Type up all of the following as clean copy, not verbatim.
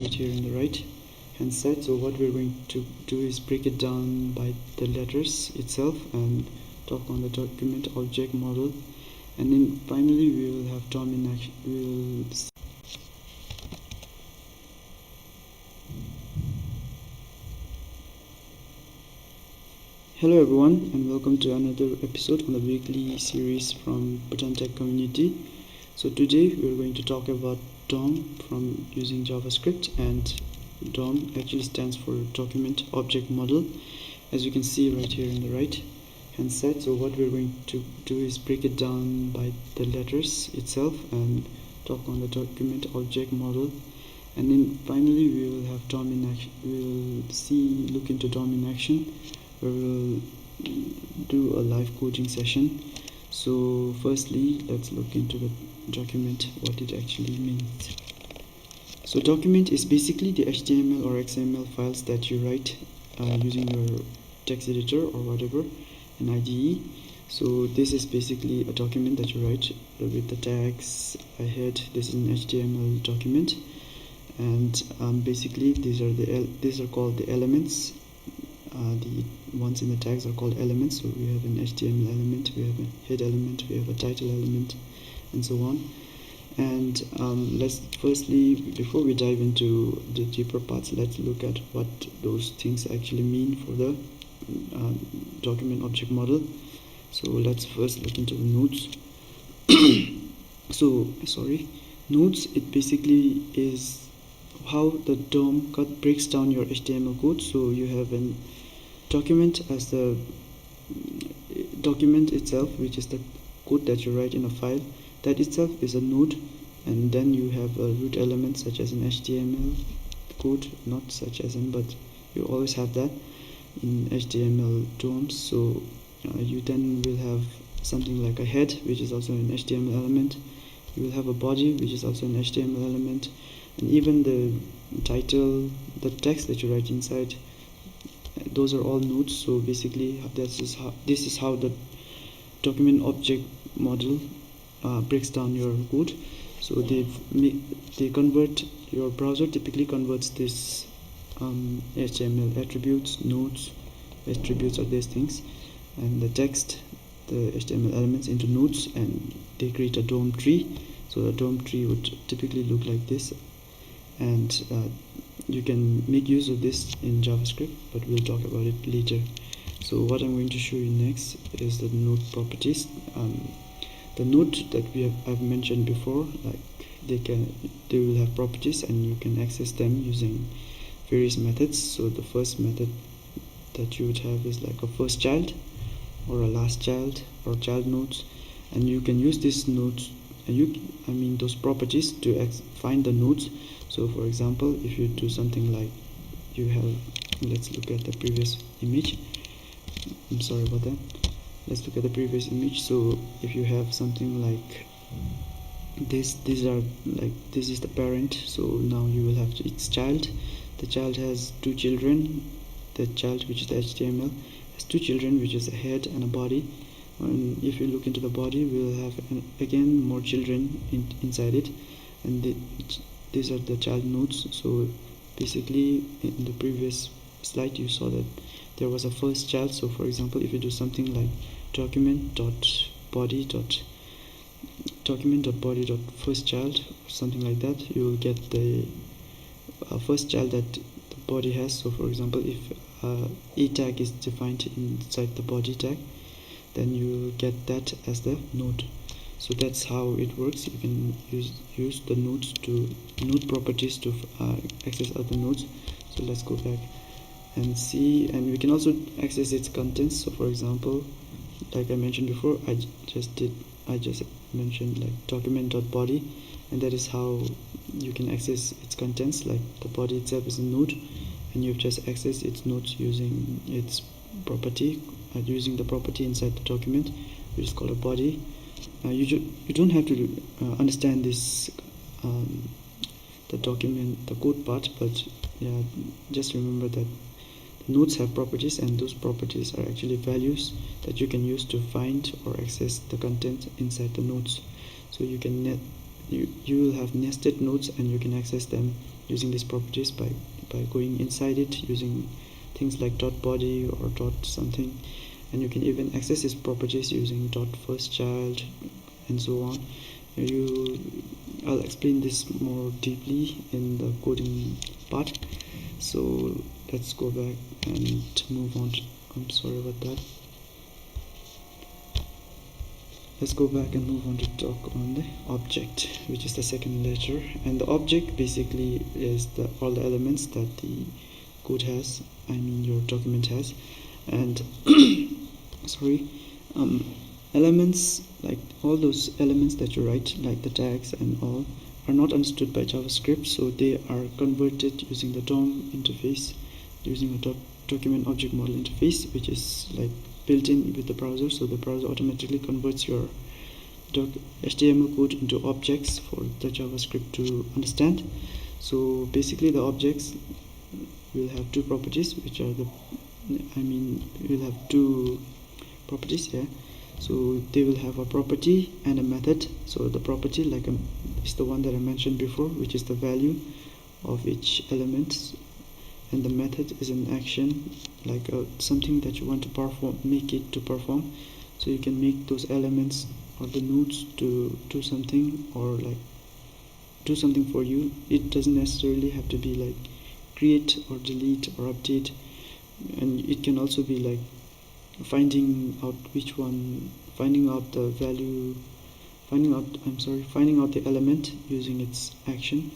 here in the right hand side. So what we're going to do is break it down by the letters itself and talk on the document object model, and then finally we will have DOM in action. Hello everyone, and welcome to another episode on the weekly series from Bhutan Tech community. So today we're going to talk about DOM from using JavaScript, and DOM actually stands for Document Object Model, as you can see right here in the right hand side. So what we're going to do is break it down by the letters itself and talk on the Document Object Model, and then finally we will have DOM in action. We will look into DOM in action, where we'll do a live coding session. So firstly, let's look into the document, what it actually means. So document is basically the HTML or XML files that you write using your text editor or whatever, an IDE. So this is basically a document that you write with the tags ahead. This is an HTML document, and basically these are called the elements. The ones in the tags are called elements. So we have an HTML element, we have a head element, we have a title element, and so on. And let's firstly, before we dive into the deeper parts, let's look at what those things actually mean for the document object model. So let's first look into the nodes. Nodes, it basically is how the DOM breaks down your HTML code. So you have an document as the document itself, which is the code that you write in a file. That itself is a node, and then you have a root element such as an HTML code, not such as in, but you always have that in HTML DOMs. So you then will have something like a head, which is also an HTML element. You will have a body, which is also an HTML element, and even the title, the text that you write inside, those are all nodes. So basically this is how the document object model breaks down your code. So your browser typically converts this HTML attributes, nodes, attributes are these things, and the text, the HTML elements, into nodes, and they create a DOM tree. So the DOM tree would typically look like this, and you can make use of this in JavaScript, but we'll talk about it later. So what I'm going to show you next is the node properties. The node that I've mentioned before, like they will have properties, and you can access them using various methods. So the first method that you would have is like a first child or a last child or child nodes, and you can use these nodes, those properties, to find the nodes. So for example, if you do something like let's look at the previous image. I'm sorry about that. Let's look at the previous image. So if you have something like this, this is the parent. So now you will have its child. The child has two children. The child, which is the HTML, has two children, which is a head and a body. And if you look into the body, we will have again more children inside it, and these are the child nodes. So basically in the previous slide you saw that there was a first child. So for example, if you do something like document.body.first child, or something like that, you will get the first child that the body has. So for example, if a tag is defined inside the body tag, then you will get that as the node. So that's how it works. You can use the node properties to access other nodes. So let's go back and see, and we can also access its contents. So for example, like I mentioned before, I just mentioned like document.body, and that is how you can access its contents. Like the body itself is a node, and you've just accessed its nodes using its property, using the property inside the document, which is called a body. You don't have to understand this the code part, but yeah, just remember that nodes have properties, and those properties are actually values that you can use to find or access the content inside the nodes. So you will have nested nodes, and you can access them using these properties by going inside it using things like dot body or dot something, and you can even access these properties using dot first child and so on. I'll explain this more deeply in the coding part. So let's go back and move on to, I'm sorry about that. Let's go back and move on to talk on the object, which is the second letter. And the object basically is all the elements that the code has, I mean your document has. And elements, like all those elements that you write, like the tags and all, are not understood by JavaScript, so they are converted using the DOM interface, using a document object model interface, which is like built in with the browser. So the browser automatically converts your HTML code into objects for the JavaScript to understand. So basically the objects will have two properties, which are we'll have two properties here. So they will have a property and a method. So the property is the one that I mentioned before, which is the value of each element, and the method is an action, like something that you want to perform, make it to perform. So you can make those elements or the nodes to do something, or like do something for you. It doesn't necessarily have to be like create or delete or update, and it can also be like finding out the element using its action,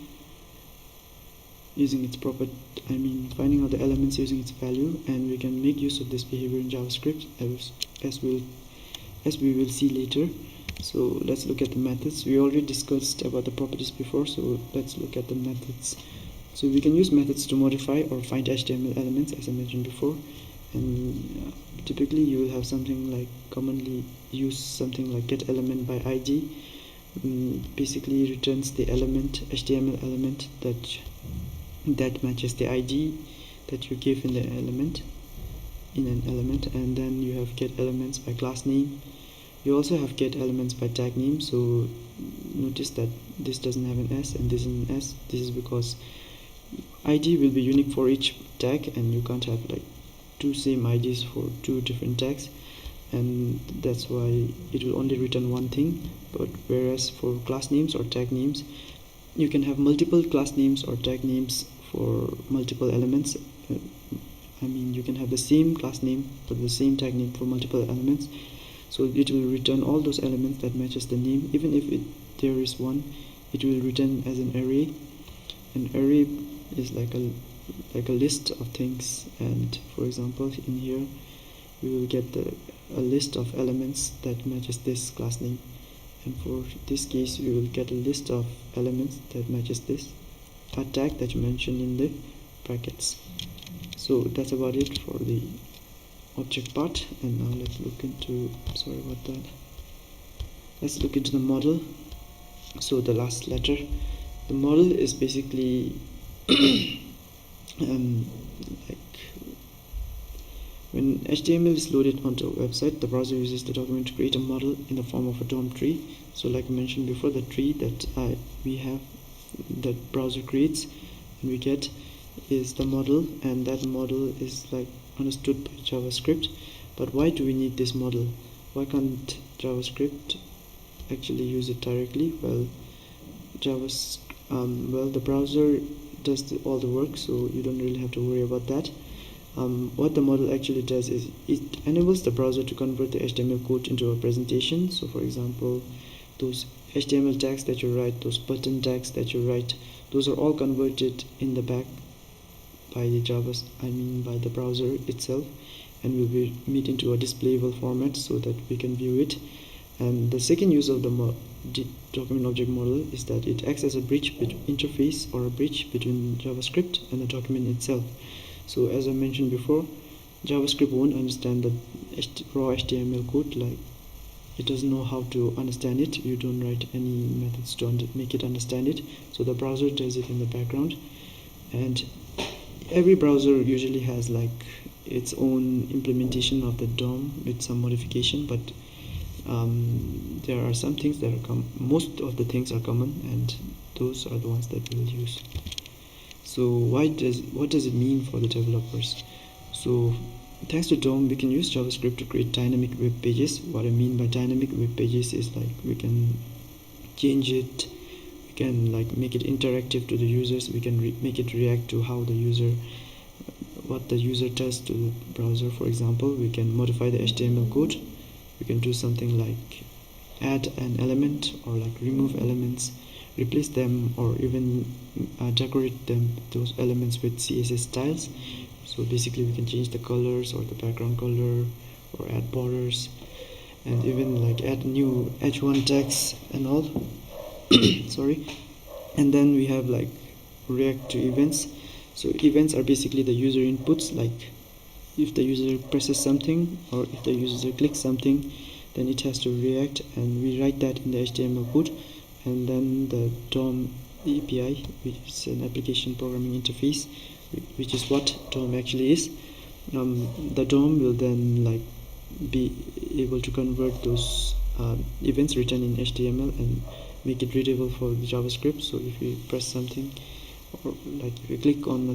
finding out the elements using its value. And we can make use of this behavior in JavaScript as we will see later. So let's look at the methods. We already discussed about the properties before, so let's look at the methods. So we can use methods to modify or find HTML elements, as I mentioned before. And typically you will have something like commonly use something like get element by ID. Basically returns the element, HTML element that matches the ID that you give in an element. And then you have get elements by class name. You also have get elements by tag name. So notice that this doesn't have an S and this is an S. This is because ID will be unique for each tag, and you can't have like two same IDs for two different tags, and that's why it will only return one thing. But whereas for class names or tag names, you can have multiple class names or tag names for multiple elements. You can have the same class name but the same tag name for multiple elements. So it will return all those elements that matches the name. Even if there is one, it will return as an array. An array is like a list of things, and for example in here we will get a list of elements that matches this class name, and for this case we will get a list of elements that matches this tag that you mentioned in the brackets. So that's about it for the object part. And now let's look into the model. So the last letter, the model is basically like when HTML is loaded onto a website, the browser uses the document to create a model in the form of a DOM tree. So like I mentioned before, the tree that we have, that browser creates and we get, is the model, and that model is like understood by JavaScript. But why do we need this model? Why can't JavaScript actually use it directly? Well, the browser does all the work, so you don't really have to worry about that. What the model actually does is it enables the browser to convert the HTML code into a presentation. So for example, those HTML tags that you write, those button tags that you write, those are all converted in the back by the browser itself, and will be made into a displayable format so that we can view it. And the second use of the document object model is that it acts as a bridge interface, or a bridge between JavaScript and the document itself. So as I mentioned before, JavaScript won't understand the raw HTML code, like it doesn't know how to understand it. You don't write any methods to make it understand it, so the browser does it in the background. And every browser usually has like its own implementation of the DOM with some modification, but there are some things that are most of the things are common, and those are the ones that we will use. So what does it mean for the developers? So thanks to DOM, we can use JavaScript to create dynamic web pages. What I mean by dynamic web pages is like we can change it, we can like make it interactive to the users, we can make it react to how the user, what the user does to the browser. For example, we can modify the HTML code, we can do something like add an element or like remove elements, replace them, or even decorate them, those elements, with CSS styles. So basically we can change the colors or the background color, or add borders, and even like add new h1 tags and all. Sorry. And then we have like react to events. So events are basically the user inputs, like if the user presses something or if the user clicks something, then it has to react, and we write that in the HTML code. And then the DOM API, which is an application programming interface, which is what DOM actually is. The DOM will then like be able to convert those events written in HTML and make it readable for the JavaScript. So if you press something, or like if you click on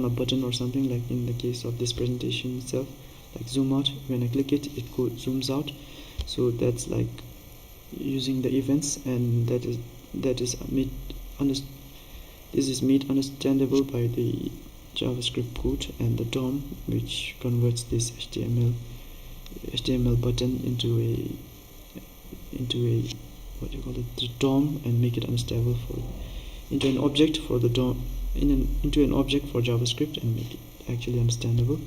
a button or something, like in the case of this presentation itself, like zoom out, when I click it, it zooms out. So that's like using the events, and this is made understandable by the JavaScript code and the DOM, which converts this HTML button into a what you call it, the DOM, and make it understandable into an object for the DOM, into an object for JavaScript, and make it actually understandable.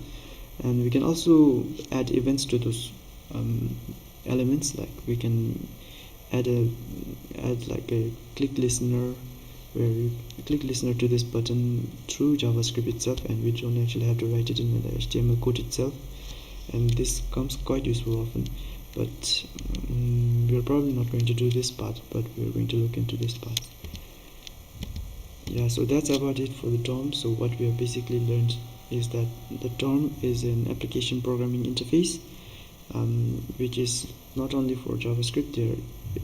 And we can also add events to those elements, like we can add like a click listener, where you click listener to this button through JavaScript itself, and we don't actually have to write it in the HTML code itself. And this comes quite useful often, but we're probably not going to do this part, but we're going to look into this part. Yeah, so that's about it for the DOM. So what we have basically learned is that the DOM is an application programming interface, which is not only for JavaScript. There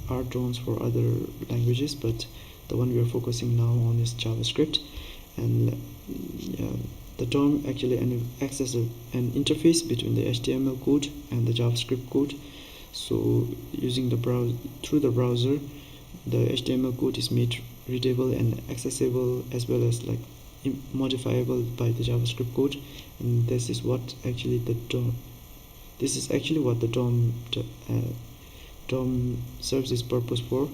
are DOMs for other languages, but the one we are focusing now on is JavaScript. And the DOM actually acts as an interface between the HTML code and the JavaScript code. So using through the browser, the HTML code is made readable and accessible, as well as like modifiable by the JavaScript code. And this is what actually the DOM serves its purpose for.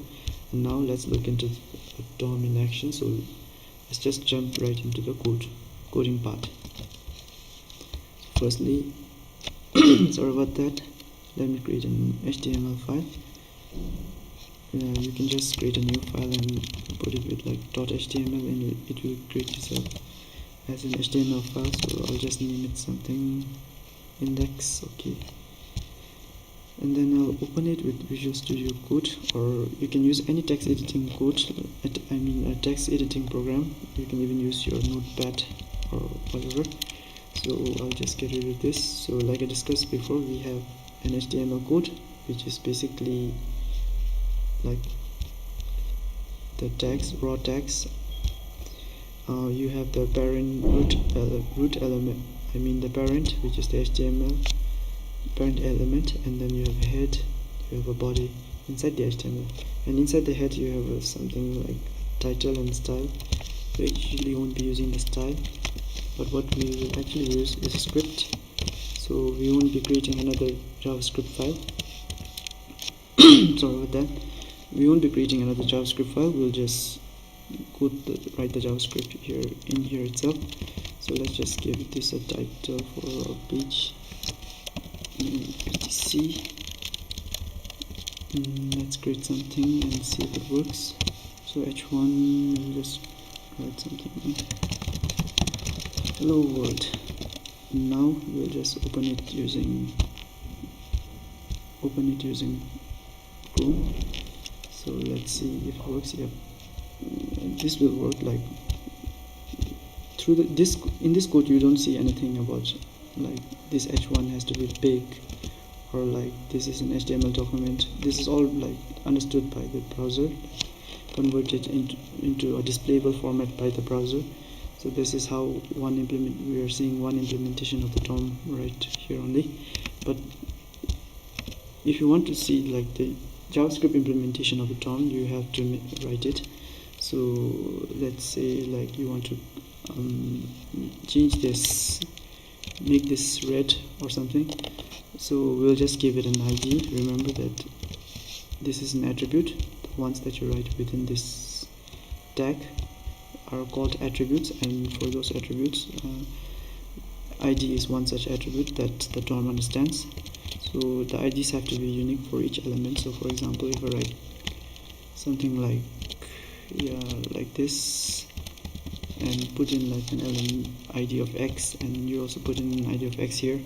And now let's look into the DOM in action. So let's just jump right into the coding part. Firstly, sorry about that, let me create an HTML file. You can just create a new file and put it with like .html, and it will create itself as an HTML file. So I'll just name it something index, okay. And then I'll open it with Visual Studio Code, or you can use any text editing code, a text editing program. You can even use your Notepad or whatever. So I'll just get rid of this. So like I discussed before, we have an HTML code, which is basically like the tags, raw tags. You have the parent root element, the parent, which is the HTML parent element, and then you have a head, you have a body inside the HTML, and inside the head you have something like title and style. We actually won't be using the style, but what we will actually use is a script. So we won't be creating another JavaScript file. Sorry about that. We won't be creating another JavaScript file. We'll just write the JavaScript in here itself. So let's just give this a title for our page. etc. Let's create something and see if it works. So h1, we'll just write something. Hello world. Now we'll just open it using Chrome. So let's see if it works. Yep, this will work. Like through in this code you don't see anything about like this h1 has to be big, or like this is an HTML document. This is all like understood by the browser. converted into a displayable format by the browser. So this is how we are seeing one implementation of the DOM right here only. But if you want to see like the JavaScript implementation of the DOM, you have to write it. So let's say like you want to change this, make this red or something. So we'll just give it an ID. Remember that this is an attribute. The ones that you write within this tag are called attributes, and for those attributes ID is one such attribute that the DOM understands. So the IDs have to be unique for each element. So for example, if I write something like like this and put in like an element ID of X, and you also put in an ID of X here,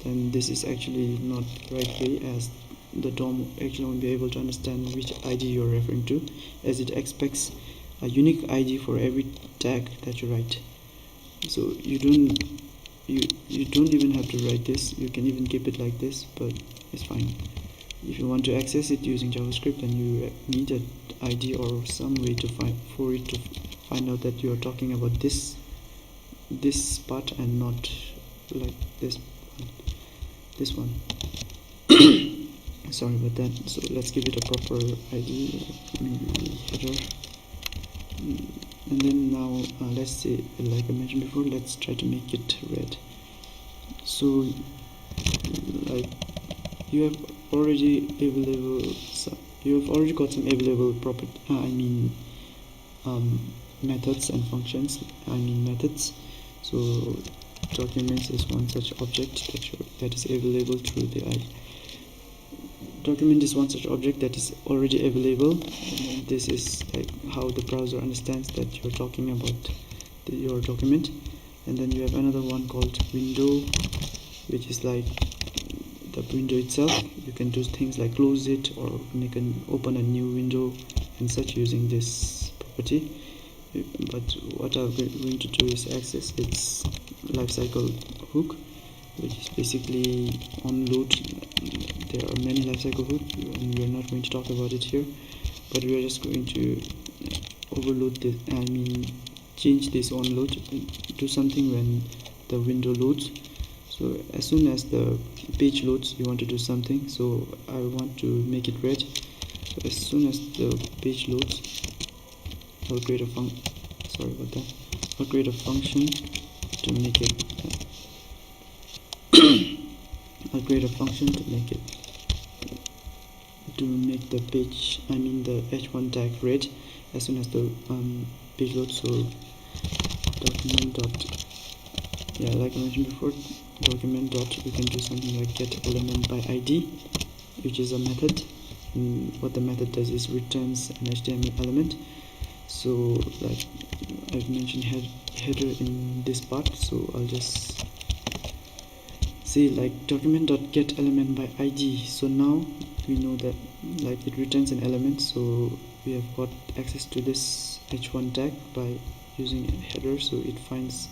then this is actually not the right way, as the DOM actually won't be able to understand which ID you're referring to, as it expects a unique ID for every tag that you write. So you don't even have to write this. You can even keep it like this, but it's fine. If you want to access it using JavaScript, then you need an ID or some way to find out that you are talking about this part and not like this one. Sorry about that. So let's give it a proper ID, header. And then now let's say, like I mentioned before, let's try to make it red. So like you have already got some available methods and functions. Methods. So documents is one such object that is available through the ID. Document is one such object that is already available, and this is like how the browser understands that you're talking about your document. And then you have another one called window, which is like the window itself. You can do things like close it, or you can open a new window and such using this property. But what I'm going to do is access its lifecycle hook, which is basically on load. There are many lifecycle hooks, and we are not going to talk about it here, but we are just going to overload this, change this on load, do something when the window loads. So as soon as the page loads, you want to do something. So I want to make it red. So as soon as the page loads, I'll create a function. Sorry about that. I'll create a function to make it. I'll create a function to make the page, the h1 tag red as soon as the page loads. So document dot, like I mentioned before, document dot, you can do something like get element by ID, which is a method. And what the method does is returns an HTML element. So like I've mentioned header in this part, so I'll just say like document.get element by ID. So now we know that like it returns an element, so we have got access to this h1 tag by using a header. So it finds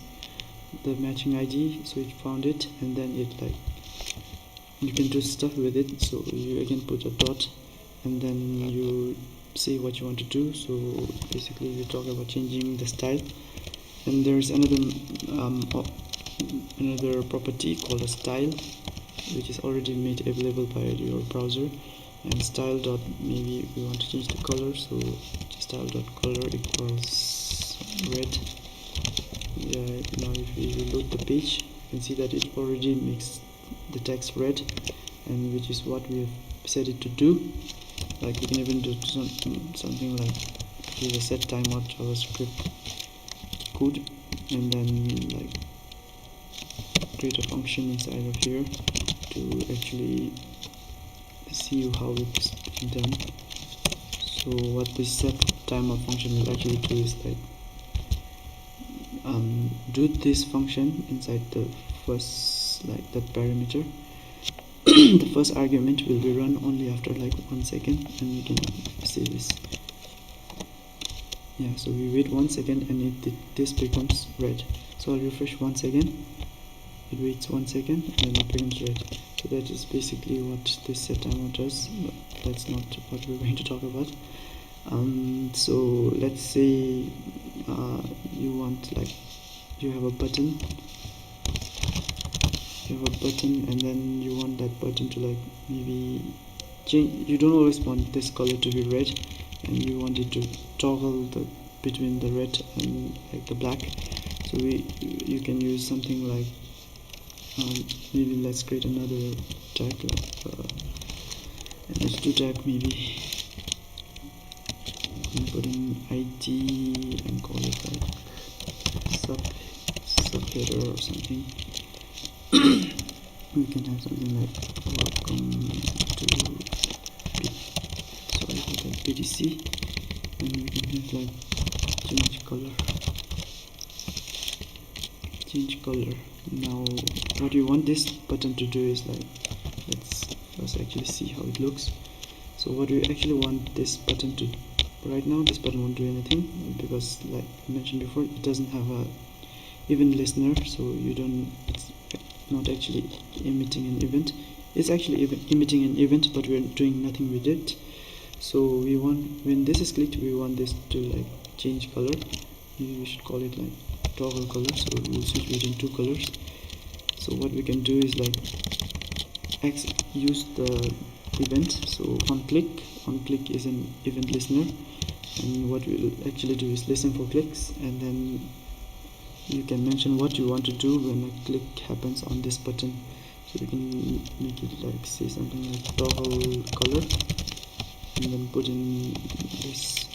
the matching ID, so it found it, and then it like you can do stuff with it. So you again put a dot, and then you say what you want to do. So basically you talk about changing the style, and there's another property called a style, which is already made available by your browser. And style dot, maybe we want to change the color, so style dot color equals red. Now if we reload the page, you can see that it already makes the text red, and which is what we have set it to do. Like we can even do something like give a set timeout JavaScript code, and then like create a function inside of here to actually see how it's done. So what this set timeout function will actually do is like do this function inside the first, like the parameter. The first argument will be run only after like 1 second, and we can see this. So we wait 1 second, and this becomes red. So I'll refresh once again. It waits 1 second, and then it becomes red. So that is basically what this set timeout does, but that's not what we're going to talk about. So let's say you want, like, you have a button, and then you want that button to, like, maybe change. You don't always want this color to be red, and you want it to toggle between the red and, like, the black. So you can use something like, maybe let's create another tag, like h2 tag, maybe, and put in ID and call it like subheader or something. We can have something like welcome to BTC, and we can have like change color. Now what we want this button to do is, like, let's first actually see how it looks. So what we actually want this button to, right now this button won't do anything because, like I mentioned before, it doesn't have a event listener, so it's not actually emitting an event. It's actually emitting an event, but we're doing nothing with it. So we want, when this is clicked, we want this to, like, change color. We should call it like toggle color, so we'll switch between two colors. So what we can do is, like, use the event. So on click is an event listener, and what we'll actually do is listen for clicks, and then you can mention what you want to do when a click happens on this button. So you can make it, like, say something like toggle color, and then put in this,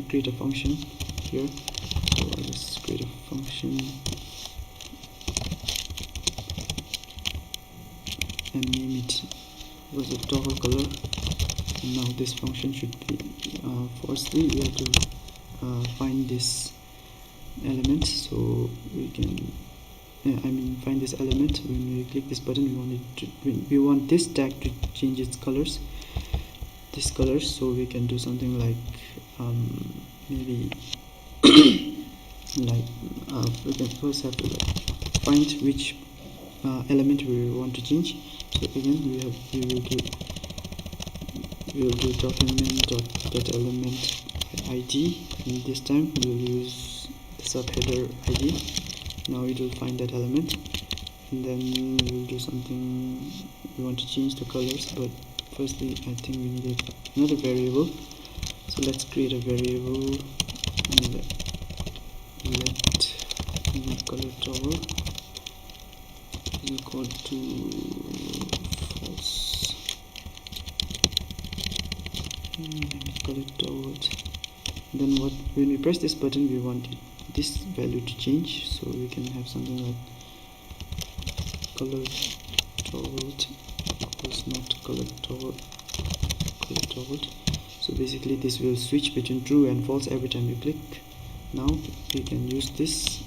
create a function here. So I'll just create a function and name it was a toggle color. And now this function should be, firstly we have to find this element, so we can find this element. When we click this button, we want this tag to change its colors, so we can do something like, maybe like, we can first have to, like, find which element we want to change. So again, we will do document.getElement ID, and this time we will use the subheader ID. Now it will find that element, and then we will do something. We want to change the colors, but firstly I think we need another variable. So let's create a variable and let color toggle is equal to false. Color toggle. Then when we press this button, we want this value to change, so we can have something like color toggled equals not color toggled. So basically this will switch between true and false every time you click. Now we can use this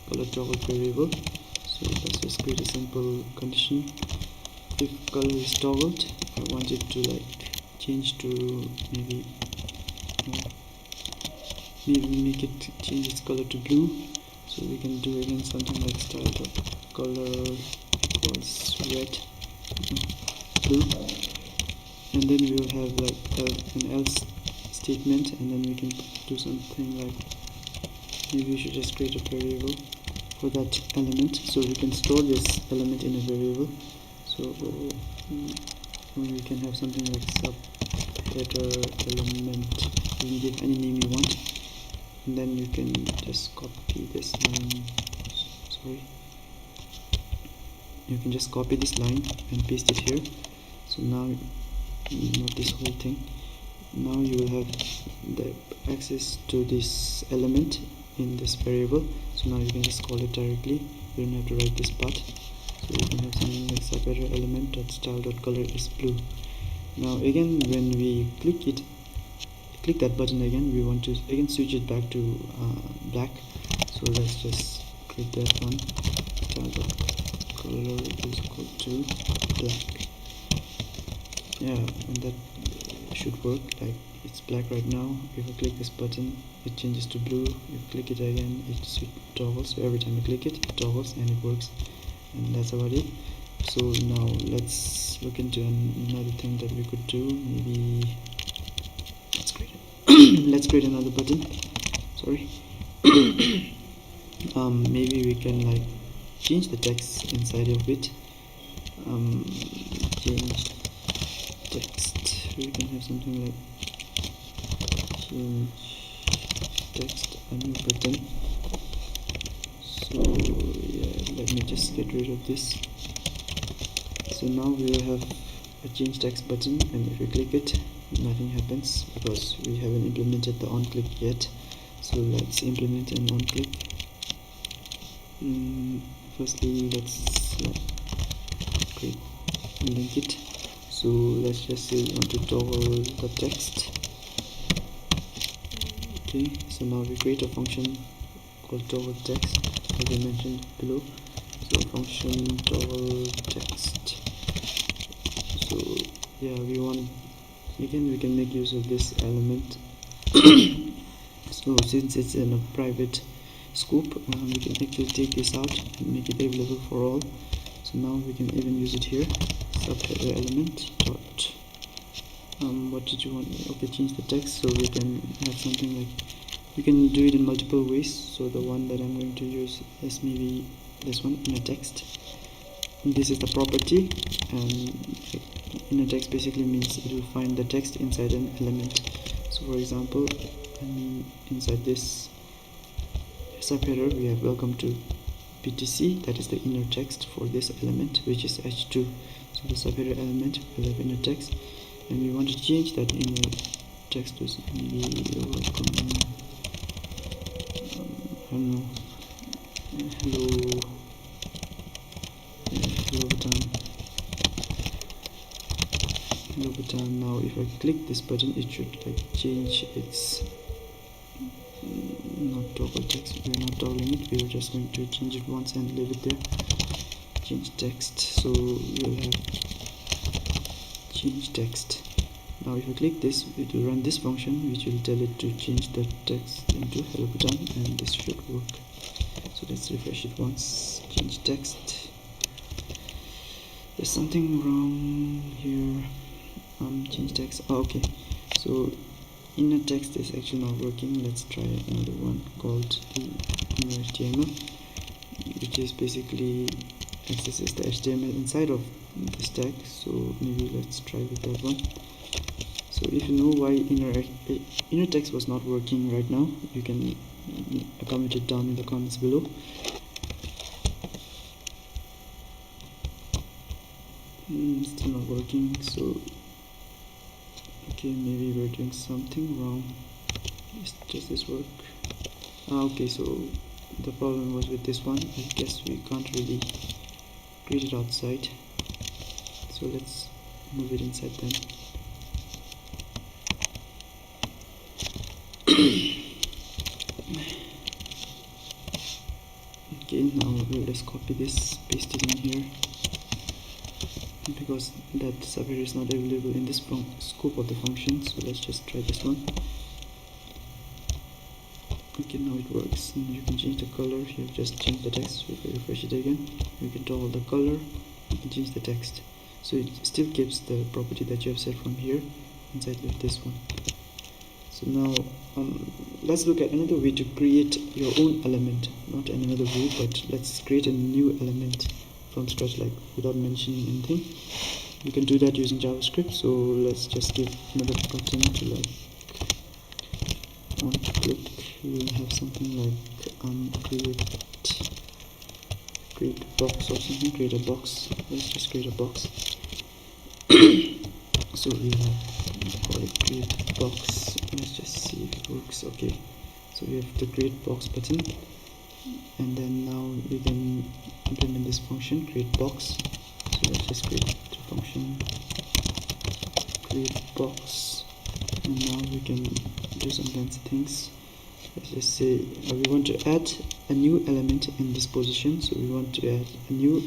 color toggle variable. So let's just create a simple condition. If color is toggled, I want it to, like, change to maybe make it change its color to blue. So we can do again something like style.color equals red, blue, and then we will have, like, an else statement, and then we can do something like, maybe we should just create a variable for that element, so we can store this element in a variable. So we can have something like subheader element. You can give any name you want, and then you can just copy this line. You can just copy this line and paste it here. So now, not this whole thing. Now you will have the access to this element in this variable. So now you can just call it directly. You don't have to write this part. So you can have something like subheader element.style.color is blue. Now again, when we click that button again, we want to again switch it back to black. So let's just click that one. Style.color is equal to black. Yeah, and that should work. Like, it's black right now. If I click this button, it changes to blue. If you click it again, it toggles. So every time you click it, it toggles and it works. And that's about it. So now let's look into another thing that we could do. Maybe let's create another button. Sorry. Maybe we can like change the text inside of it. Change text. We can have something like change text, a new button. So yeah, let me just get rid of this. So now we will have a change text button, and if we click it, nothing happens because we haven't implemented the on click yet. So let's implement an on click. Firstly, let's create link it. So let's just say we want to toggle the text. Okay, so now we create a function called toggle text, as I mentioned below. So function toggle text. So yeah, we can make use of this element. So since it's in a private scope, we can actually take this out and make it available for all. So now we can even use it here. Subheader element dot what did you want? Okay, change the text. So we can have something like, you can do it in multiple ways. So the one that I'm going to use is maybe this one, inner text. And this is the property, and inner text basically means it will find the text inside an element. So for example, inside this subheader we have welcome to BTC, that is the inner text for this element, which is h2. So the subheader element will have inner text, and we want to change that inner text to maybe welcome, I don't know, hello Bhutan. Hello Bhutan. Now if I click this button, it should like change its not toggle text. We're not toggling it, we are just going to change it once and leave it there. Change text. So we'll have change text. Now if I click this, it will run this function which will tell it to change the text into hello Bhutan, and this should work. So let's refresh it once. Change text. There's something wrong here. Change text. Okay, so inner text is actually not working. Let's try another one called the inner HTML, which is basically accesses the HTML inside of the stack. So maybe let's try with that one. So if you know why inner text was not working right now, you can comment it down in the comments below. Still not working. So okay, maybe we're doing something wrong. Does this work? Okay, so the problem was with this one. I guess we can't really create it outside, so let's move it inside then. Okay, now we'll just copy this, paste it in here, because that subheader is not available in this scope of the function. So let's just try this one. Okay, now it works. And you can change the color. You have just changed the text. We can refresh it again. You can toggle the color. You can change the text. So it still keeps the property that you have set from here inside of this one. So now let's look at another way to create your own element. Not another way, but let's create a new element from scratch, like without mentioning anything. You can do that using JavaScript. So let's just give another button to like on click. We will have something like create box or something. Create a box. Let's just create a box. So we have call it create box. Let's just see if it works. Okay, so we have the create box button, and then now we can implement this function create box. So let's just create the function create box, and now we can do some fancy things. Let's just say we want to add a new element in this position. So we want to add a new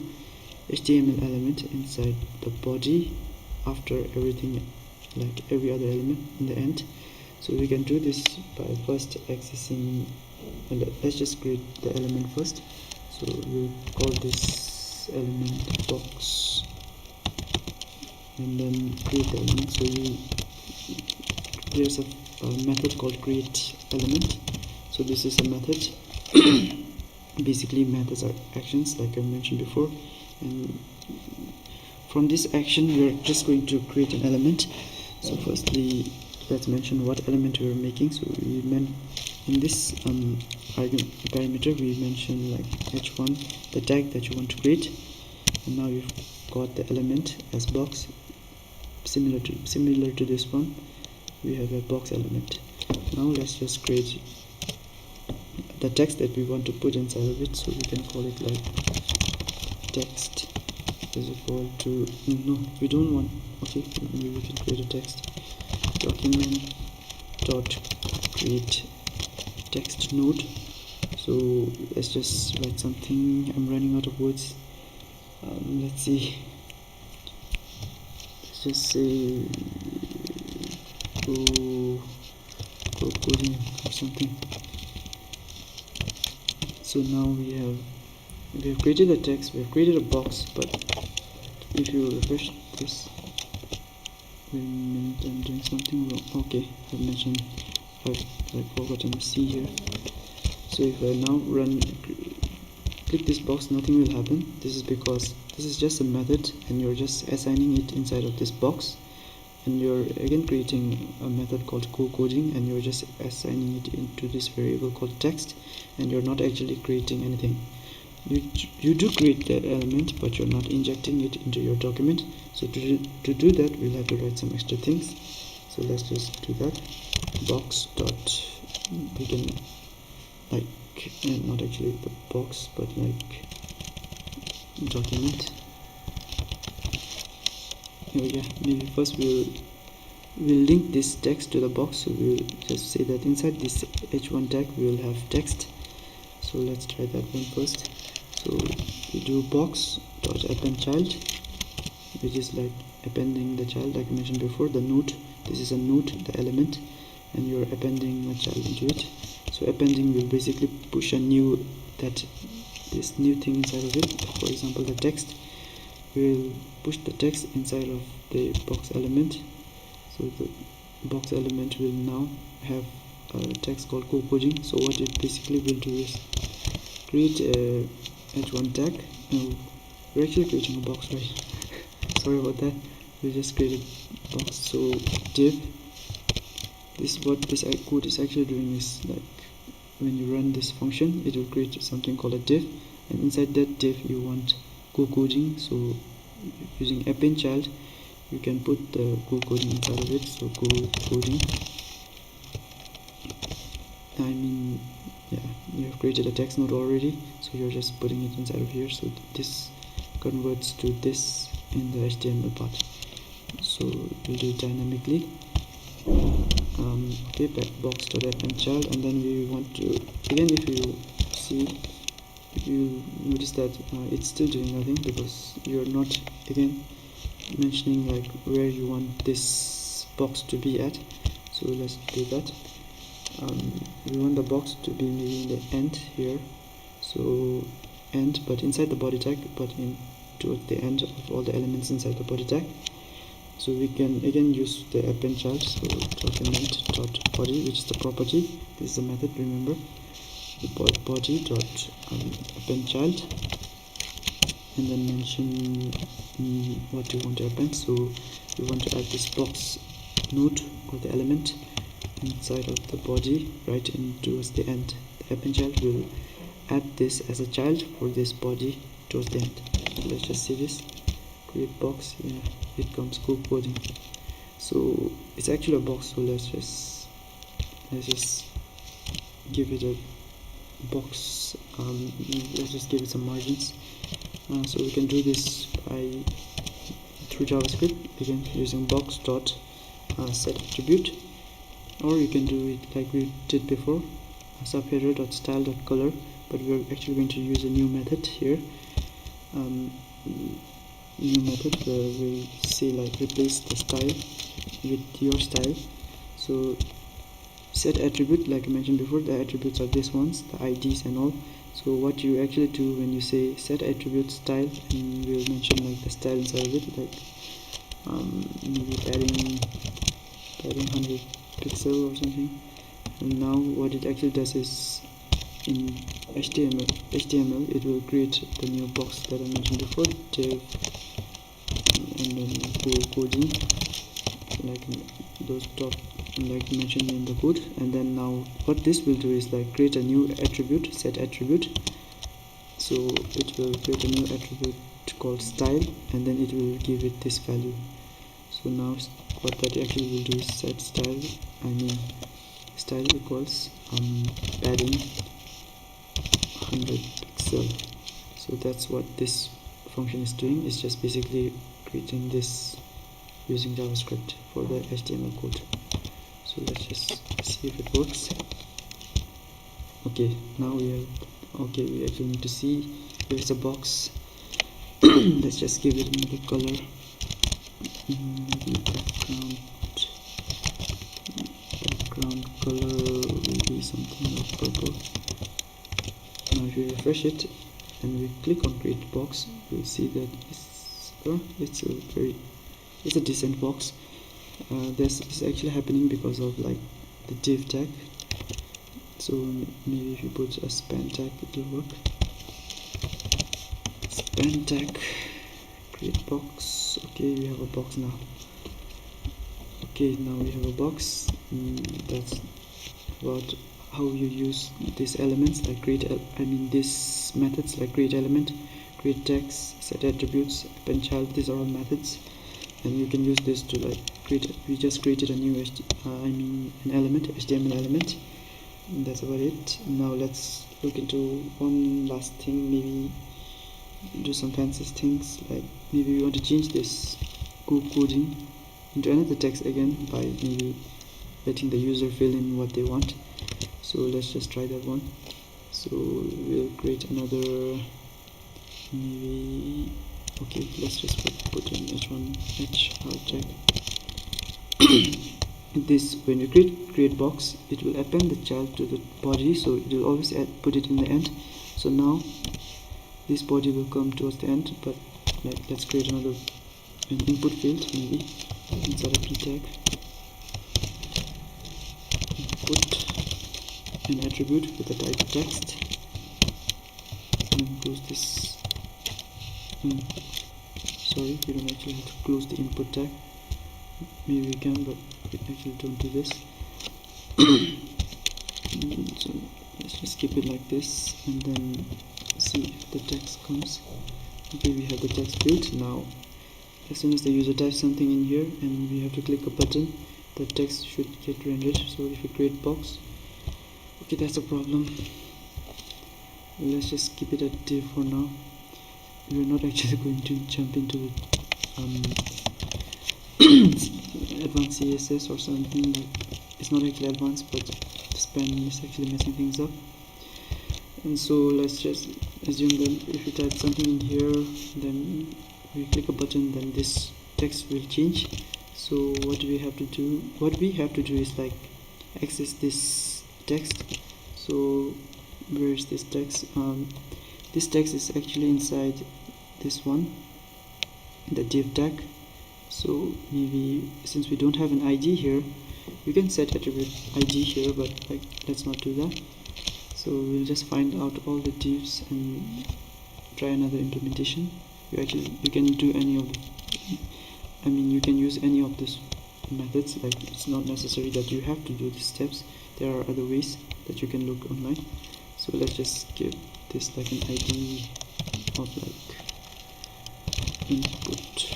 HTML element inside the body after everything, like every other element in the end. So we can do this by first accessing, let's just create the element first. So we'll call this element box, and then create the element. So there's a a method called create element. So this is a method. Basically methods are actions, like I mentioned before, and from this action we are just going to create an element. So firstly, let's mention what element we are making. So we in this parameter we mention like h1, the tag that you want to create, and now you've got the element as box. Similar to this one, we have a box element. Now let's just create the text that we want to put inside of it. So we can call it like text is equal to, no, we don't want, okay, maybe we can create a text document dot create text node. So let's just write something. I'm running out of words. Let's see, let's just say coding or something. So now we have created a text, we have created a box, but if you refresh this, wait a minute, I'm doing something wrong. Okay, I've forgotten C here. So if I now click this box, nothing will happen. This is because this is just a method and you're just assigning it inside of this box, and you're again creating a method called co-coding, and you're just assigning it into this variable called text, and you're not actually creating anything. You do create the element, but you're not injecting it into your document. So to do that, we'll have to write some extra things. So let's just do that. Box dot, we can like not actually the box, but like document. Yeah, maybe first we'll link this text to the box. So we'll just say that inside this h1 tag we will have text. So let's try that one first. So we do box dot append child, which is like appending the child, like I mentioned before, the node. This is a node, the element, and you're appending a child into it. So appending will basically push this new thing inside of it. For example, the text will push the text inside of the box element. So the box element will now have a text called co-coding. So what it basically will do is create a h1 tag. No, we're actually creating a box, right? Sorry about that. We just created a box. So div, what this code is actually doing is, like, when you run this function, it will create something called a div, and inside that div you want co-coding. So using append child, you can put the co-coding inside of it. So co-coding, yeah, you have created a text node already, so you're just putting it inside of here. So this converts to this in the HTML part. So we'll do it dynamically. Okay, box.append child, and then we want to, again, if you notice that it's still doing nothing, because you're not again mentioning like where you want this box to be at. So let's do that. We want the box to be maybe in the end here, so end, but inside the body tag, but towards the end of all the elements inside the body tag. So we can again use the append child. So document.body, which is the property. This is the method, remember, the body dot append child, and then mention what you want to append. So we want to add this box node or the element inside of the body, right in towards the end. The append child will add this as a child for this body towards the end. So let's just see this. Create box, yeah, it comes co-coding. So it's actually a box. So let's just give it a box. Let's just give it some margins. So we can do this through JavaScript, again using box dot set attribute, or you can do it like we did before, subheader dot style dot color. But we're actually going to use a new method here. New method where we say like replace the style with your style. So set attribute, like I mentioned before, the attributes are these ones, the IDs and all. So what you actually do when you say set attribute style, and we'll mention like the style inside of it, like maybe padding 100 pixel or something. And now what it actually does is, in HTML it will create the new box that I mentioned before, div, and then coding, like those top, like mentioned in the code. And then now what this will do is like create a new attribute, set attribute. So it will create a new attribute called style, and then it will give it this value. So now what that actually will do is set style, style equals padding 100 pixel. So that's what this function is doing. It's just basically creating this using JavaScript for the HTML code. So let's just see if it works. Okay, now we actually need to see if it's a box. Let's just give it another color, maybe background color will be something like purple. Now if we refresh it and we click on create box, we'll see that it's a decent box. This is actually happening because of like the div tag. So maybe if you put a span tag, it will work. Span tag, create box. Okay, we have a box now. Okay, now we have a box. That's about how you use these elements, like these methods like create element, create text, set attributes, append child. These are all methods, and you can use this to like create. We just created a new an element, HTML element. And that's about it. Now let's look into one last thing, maybe do some fancy things, like maybe we want to change this coding into another text again by maybe letting the user fill in what they want. So let's just try that one. So we'll create another, maybe, okay, let's just put in h1 tag. This, when you create box, it will append the child to the body, so it will always put it in the end. So now this body will come towards the end, but let's create an input field, maybe inside a p tag, input an attribute with the type text, and then close this. Sorry, we don't actually have to close the input tag. Maybe we can, but we actually don't do this. So let's just keep it like this, and then see if the text comes. Okay, we have the text built. Now as soon as the user types something in here and we have to click a button, the text should get rendered. So if we create box, okay, that's a problem. Let's just keep it at div for now. We're not actually going to jump into advanced CSS or something. Like, it's not actually advanced, but the span is actually messing things up. And so let's just assume that if we type something in here, then we click a button, then this text will change. So what we have to do is like access this text. So where is this text? This text is actually inside this one, the div tag. So maybe since we don't have an ID here, you can set attribute ID here, but like let's not do that. So we'll just find out all the divs and try another implementation. You can do any of you can use any of these methods. Like, it's not necessary that you have to do the steps. There are other ways that you can look online. So let's just give this like an ID of like input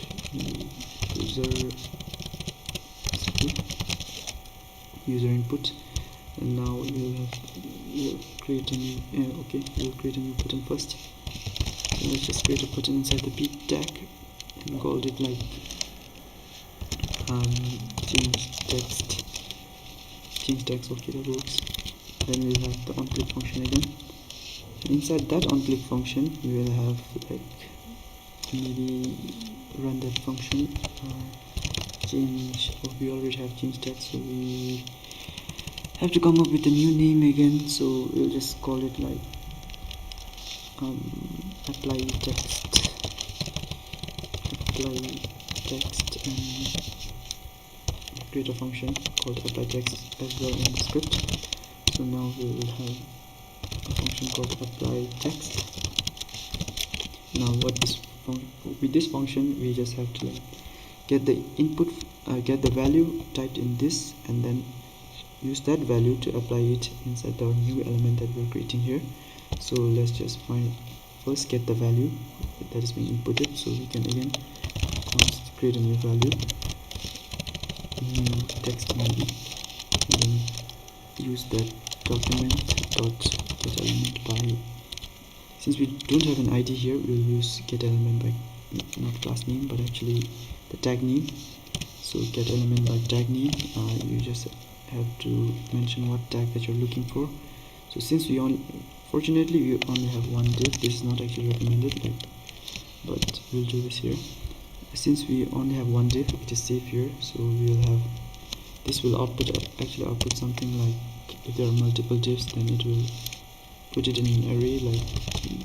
user input, and now we'll create a new button first. So let's just create a button inside the p tag and call it like change text. Okay, that works. Then we'll have the onClick function again. Inside that onClick function, we will have like maybe run that function change. We already have change text, so we have to come up with a new name again. So we'll just call it like apply text and create a function called apply text as well in the script. So now we will have a function called apply text. Now with this function we just have to get the input, get the value typed in this, and then use that value to apply it inside the new element that we're creating here. So let's just first get the value that is being inputted, so we can again create a new value, new text maybe, and then use that document dot get element by, since we don't have an ID here, we'll use get element by not class name but actually the tag name. So get element by tag name, you just have to mention what tag that you're looking for. So since fortunately we only have one div, this is not actually recommended, but we'll do this here. Since we only have one div, it is safe here, so we'll have this will output something like, if there are multiple divs, then it will put it in an array like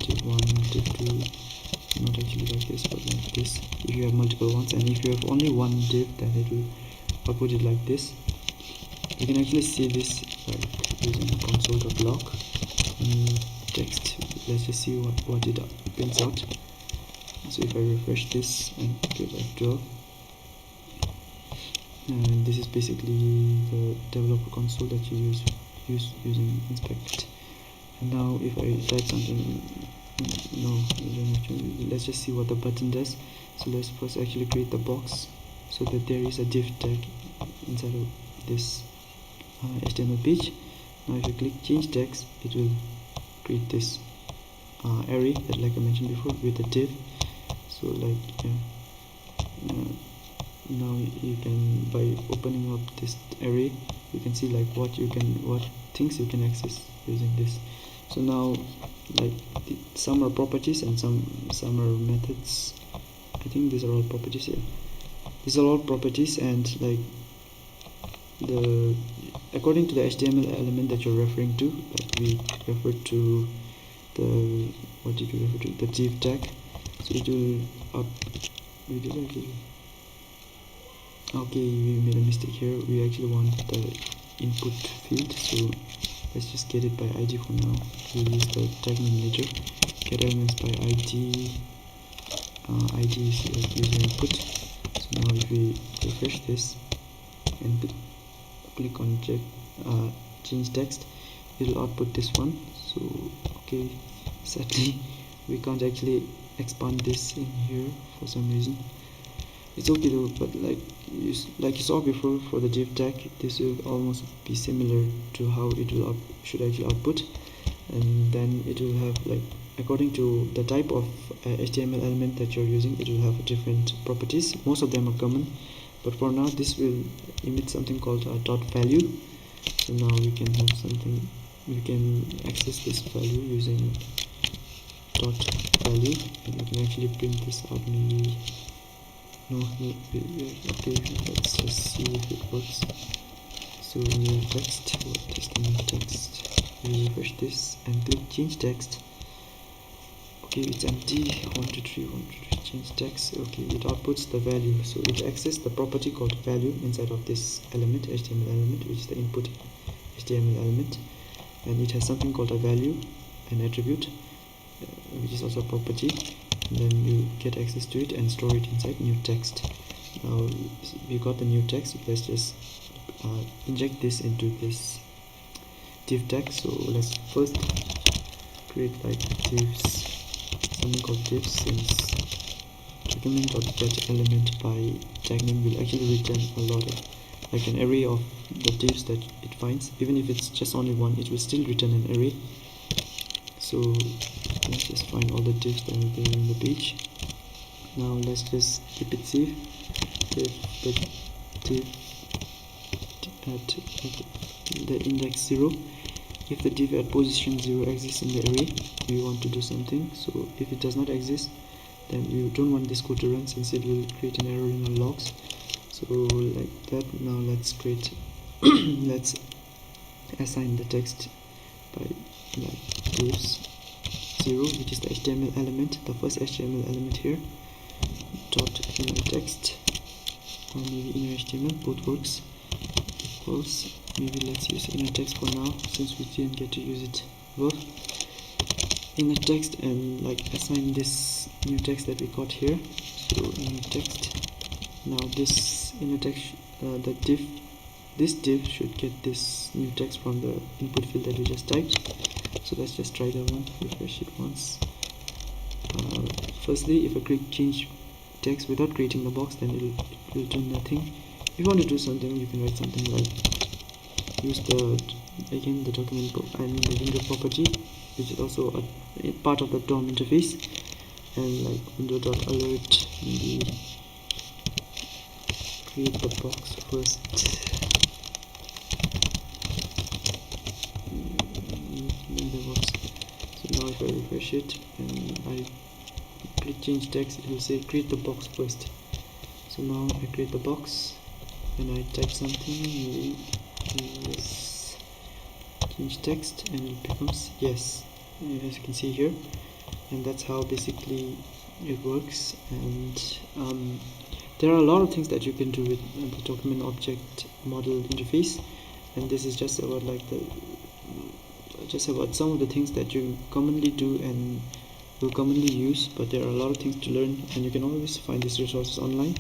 div1, div2, not actually like this but like this if you have multiple ones, and if you have only one div, then it will output it like this. You can actually see this like using console.log text. Let's just see what it prints out. So if I refresh this and give F12, and this is basically the developer console that you use using inspect. And now if I type something, no, let's just see what the button does. So let's first actually create the box so that there is a div tag inside of this HTML page. Now if you click change text, it will create this array that, like I mentioned before, with a div. So like now you can, by opening up this array, you can see like what things you can access using this. So now like some are properties and some are methods. I think these are all properties here. These are all properties, and like according to the HTML element that you're referring to, like we referred to the, what did we refer to, the div tag. So it will okay, we made a mistake here. We actually want the input field, so let's just get it by ID for now. We'll use the tag name later. Get elements by ID. ID is like user input. So now if we refresh this and click on change text, it will output this one. So okay, sadly we can't actually expand this in here for some reason. It's okay though, but like you saw before, for the div tag, this will almost be similar to how it will should actually output, and then it will have, like, according to the type of HTML element that you're using, it will have different properties. Most of them are common, but for now this will emit something called a dot value. So now we can have something, we can access this value using dot value, and we can actually print this out. Maybe okay, let's just see if it works. So text, what is the new text? We refresh this and click change text. Okay, it's empty. 123 change text. Okay, it outputs the value, so it accesses the property called value inside of this element, HTML element, which is the input HTML element, and it has something called a value, an attribute, which is also a property, and then you get access to it and store it inside new text. Now we got the new text. Let's just inject this into this div tag. So let's first create like divs, something called divs, since document.get element by tag name will actually return a lot of, like, an array of the divs that it finds. Even if it's just only one, it will still return an array. So let's just find all the divs that are there in the page. Now let's just keep it safe. If the div at the index 0, if the div at position 0 exists in the array, we want to do something. So if it does not exist, then you don't want this code to run, since it will create an error in our logs. So like that. Now let's create let's assign the text by like divs 0, which is the HTML element, the first HTML element here, dot inner text, or maybe inner HTML, both works. equals, maybe let's use inner text for now since we didn't get to use it above. Inner text, and like assign this new text that we got here. So inner text. Now this inner text, this div should get this new text from the input field that we just typed. So let's just try that one. Refresh it once. Firstly, if I click change text without creating the box, then it will do nothing. If you want to do something, you can write something like use the document, the window property, which is also a part of the DOM interface, and like window.alert, maybe create the box first. So now if I refresh it and I click change text, it will say create the box first. So now I create the box and I type something, yes, change text, and it becomes yes, as you can see here. And that's how basically it works. And there are a lot of things that you can do with the document object model interface, and this is just about like some of the things that you commonly do and will commonly use, but there are a lot of things to learn, and you can always find these resources online.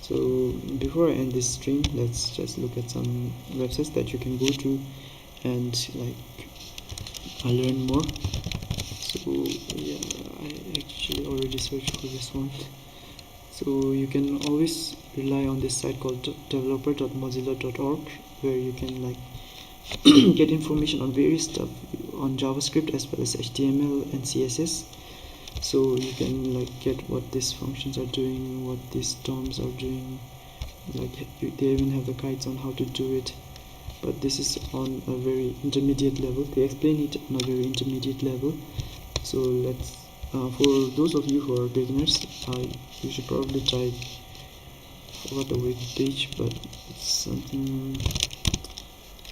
So before I end this stream, let's just look at some websites that you can go to and like learn more. So yeah, I actually already searched for this one. So you can always rely on this site called developer.mozilla.org, where you can like get information on various stuff on JavaScript as well as HTML and CSS. So you can like get what these functions are doing, what these DOMs are doing. Like they even have the guides on how to do it. But this is on a very intermediate level. They explain it on a very intermediate level. So let's for those of you who are beginners, you should probably try. I forgot the web page, but it's something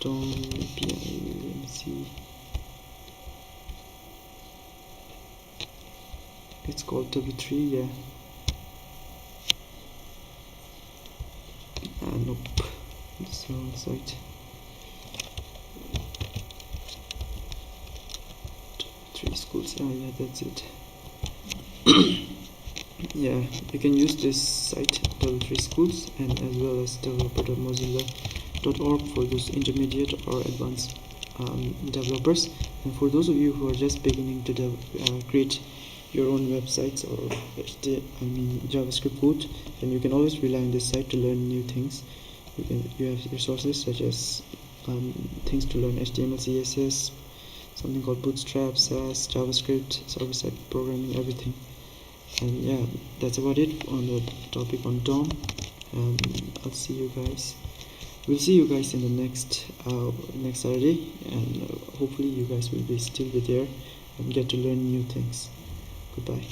DOM API. Let me see. It's called W3, yeah. Nope, it's the wrong site. W3 schools, yeah, that's it. Yeah, you can use this site W3 schools and as well as developer.mozilla.org for those intermediate or advanced developers. And for those of you who are just beginning to create your own websites or JavaScript code, and you can always rely on this site to learn new things. You have resources such as things to learn HTML, CSS, something called Bootstrap, SAS, JavaScript, server-side programming, everything. And yeah, that's about it on the topic on DOM. I'll see you guys. We'll see you guys in the next Saturday, and hopefully you guys will still be there and get to learn new things. Goodbye.